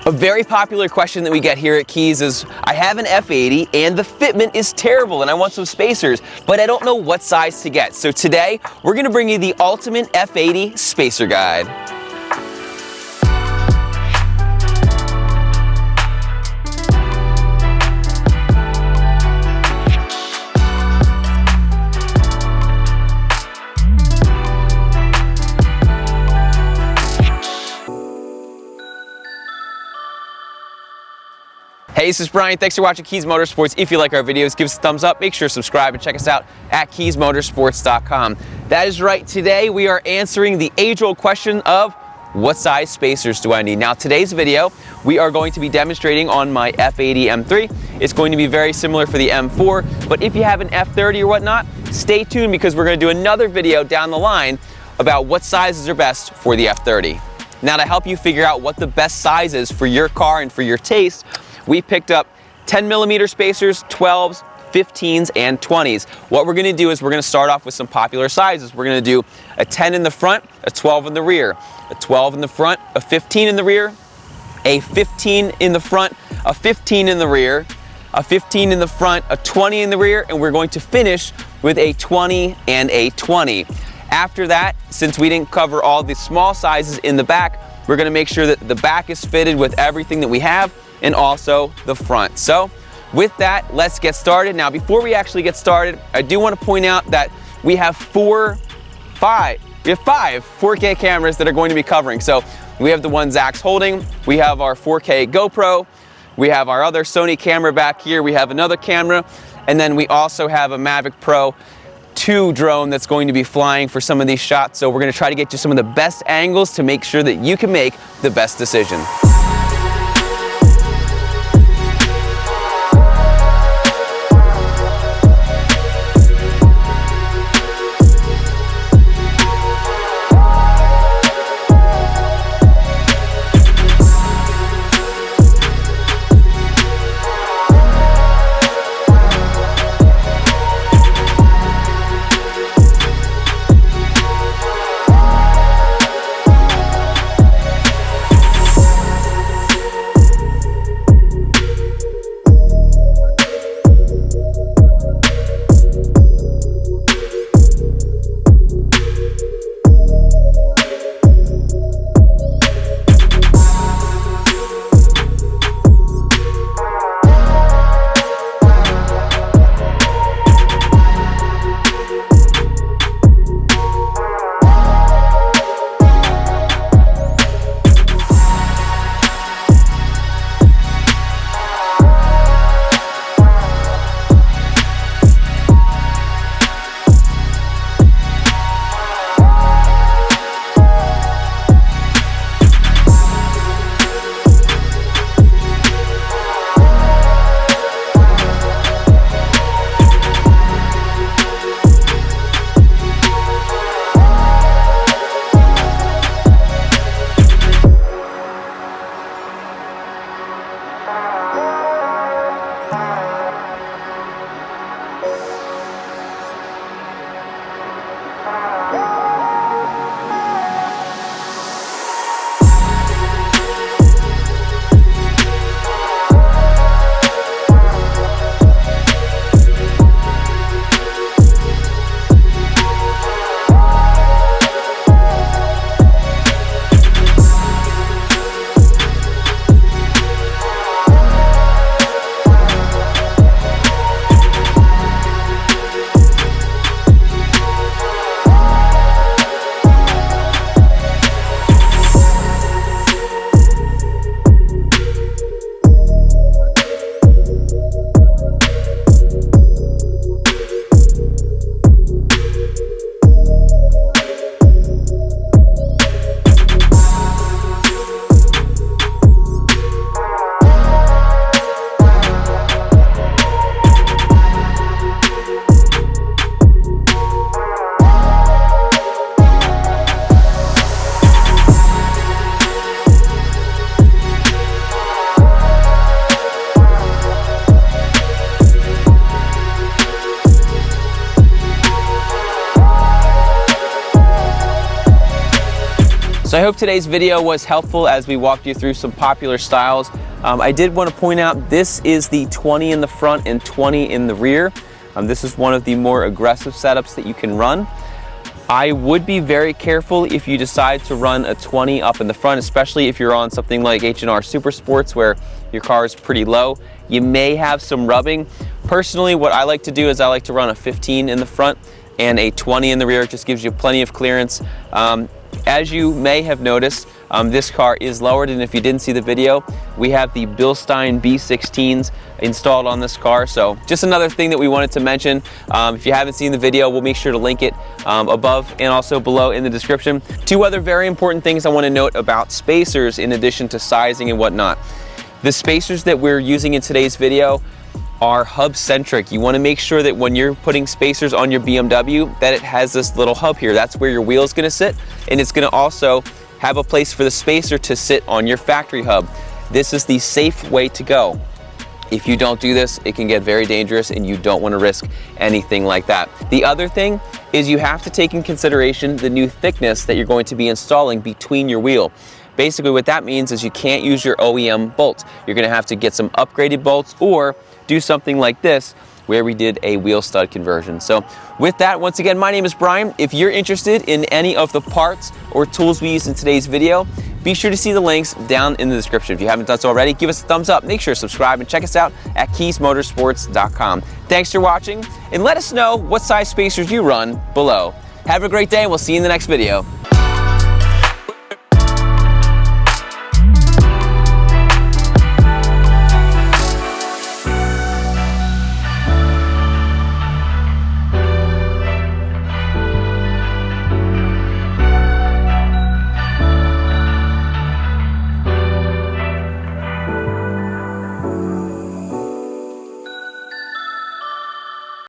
A very popular question that we get here at Kies is, I have an F80 and the fitment is terrible and I want some spacers, but I don't know what size to get. So today, we're gonna bring you the ultimate F80 spacer guide. Hey, this is Bryan. Thanks for watching Kies Motorsports. If you like our videos, give us a thumbs up. Make sure to subscribe and check us out at KiesMotorsports.com. That is right. Today we are answering the age-old question of what size spacers do I need? Now, today's video, we are going to be demonstrating on my F80 M3. It's going to be very similar for the M4, but if you have an F30 or whatnot, stay tuned because we're going to do another video down the line about what sizes are best for the F30. Now, to help you figure out what the best size is for your car and for your taste, we picked up 10mm spacers, 12s, 15s, and 20s. What we're gonna do is we're gonna start off with some popular sizes. We're gonna do a 10 in the front, a 12 in the rear, a 12 in the front, a 15 in the rear, a 15 in the front, a 15 in the rear, a 15 in the front, a 20 in the rear, and we're going to finish with a 20 and a 20. After that, since we didn't cover all the small sizes in the back, we're gonna make sure that the back is fitted with everything that we have, and also the front. So with that, let's get started. Now, before we actually get started, I do want to point out that we have five 4K cameras that are going to be covering. So we have the one Zach's holding, we have our 4K GoPro, we have our other Sony camera back here, we have another camera, and then we also have a Mavic Pro 2 drone that's going to be flying for some of these shots. So we're going to try to get you some of the best angles to make sure that you can make the best decision. So I hope today's video was helpful as we walked you through some popular styles. I did want to point out this is the 20 in the front and 20 in the rear. This is one of the more aggressive setups that you can run. I would be very careful if you decide to run a 20 up in the front, especially if you're on something like H&R Super Sports where your car is pretty low. You may have some rubbing. Personally, what I like to do is I like to run a 15 in the front and a 20 in the rear. It just gives you plenty of clearance. As you may have noticed, this car is lowered, and if you didn't see the video, we have the Bilstein B16s installed on this car. So just another thing that we wanted to mention. If you haven't seen the video, we'll make sure to link it above and also below in the description. Two other very important things I want to note about spacers in addition to sizing and whatnot. The spacers that we're using in today's video are hub centric. You want to make sure that when you're putting spacers on your BMW that it has this little hub here. That's where your wheel is going to sit, and it's going to also have a place for the spacer to sit on your factory hub. This is the safe way to go. If you don't do this, it can get very dangerous and you don't want to risk anything like that. The other thing is you have to take in consideration the new thickness that you're going to be installing between your wheel. Basically what that means is you can't use your OEM bolts. You're going to have to get some upgraded bolts or do something like this where we did a wheel stud conversion. So with that, once again, my name is Brian. If you're interested in any of the parts or tools we used in today's video, be sure to see the links down in the description. If you haven't done so already, give us a thumbs up, make sure to subscribe, and check us out at KiesMotorsports.com. Thanks for watching, and let us know what size spacers you run below. Have a great day, and we'll see you in the next video.